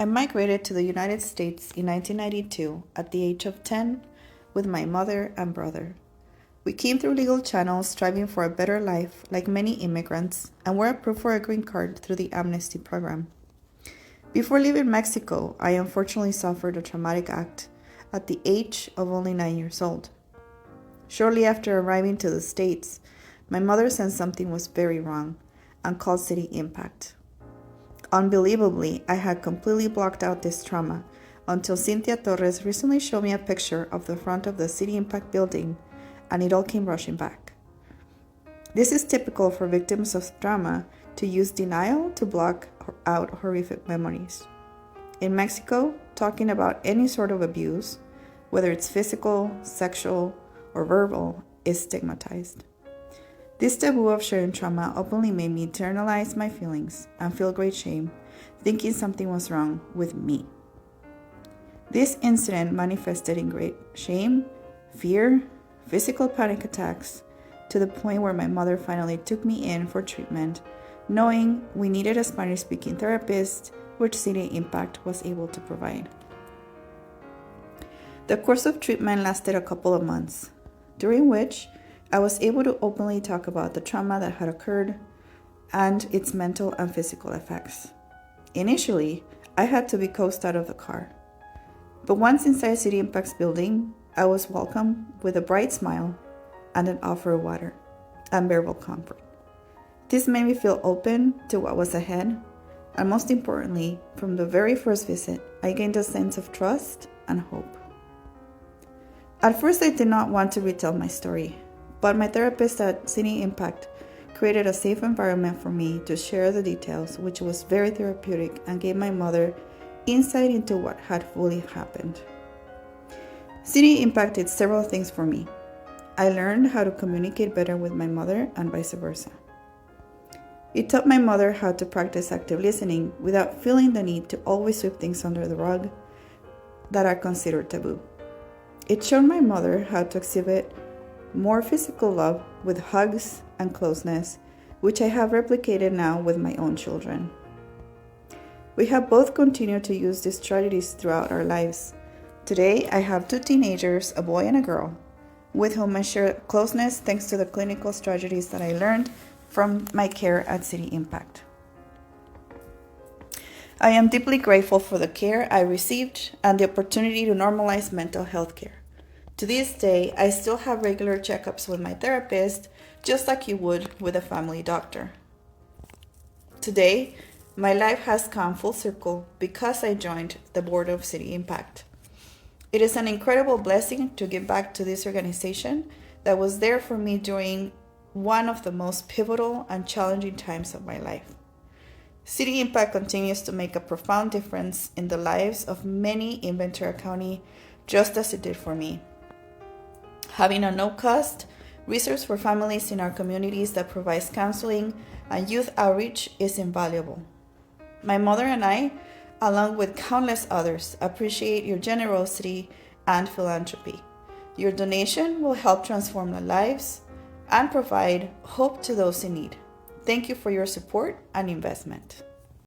I migrated to the United States in 1992 at the age of 10 with my mother and brother. We came through legal channels striving for a better life like many immigrants and were approved for a green card through the amnesty program. Before leaving Mexico, I unfortunately suffered a traumatic act at the age of only 9 years old. Shortly after arriving to the States, my mother sensed something was very wrong and called City Impact. Unbelievably, I had completely blocked out this trauma until Cynthia Torres recently showed me a picture of the front of the City Impact building, and it all came rushing back. This is typical for victims of trauma to use denial to block out horrific memories. In Mexico, talking about any sort of abuse, whether it's physical, sexual, or verbal, is stigmatized. This taboo of sharing trauma openly made me internalize my feelings and feel great shame, thinking something was wrong with me. This incident manifested in great shame, fear, physical panic attacks, to the point where my mother finally took me in for treatment, knowing we needed a Spanish-speaking therapist, which City Impact was able to provide. The course of treatment lasted a couple of months, during which I was able to openly talk about the trauma that had occurred and its mental and physical effects. Initially, I had to be coaxed out of the car. But once inside City Impact's building, I was welcomed with a bright smile and an offer of water and verbal comfort. This made me feel open to what was ahead, and most importantly, from the very first visit, I gained a sense of trust and hope. At first, I did not want to retell my story, but my therapist at City Impact created a safe environment for me to share the details, which was very therapeutic and gave my mother insight into what had fully happened. City Impact did several things for me. I learned how to communicate better with my mother and vice versa. It taught my mother how to practice active listening without feeling the need to always sweep things under the rug that are considered taboo. It showed my mother how to exhibit more physical love with hugs and closeness, which I have replicated now with my own children. We have both continued to use these strategies throughout our lives. Today, I have 2 teenagers, a boy and a girl, with whom I share closeness thanks to the clinical strategies that I learned from my care at City Impact. I am deeply grateful for the care I received and the opportunity to normalize mental health care. To this day, I still have regular checkups with my therapist, just like you would with a family doctor. Today, my life has come full circle because I joined the board of City Impact. It is an incredible blessing to give back to this organization that was there for me during one of the most pivotal and challenging times of my life. City Impact continues to make a profound difference in the lives of many in Ventura County, just as it did for me. Having a no-cost resource for families in our communities that provides counseling and youth outreach is invaluable. My mother and I, along with countless others, appreciate your generosity and philanthropy. Your donation will help transform the lives and provide hope to those in need. Thank you for your support and investment.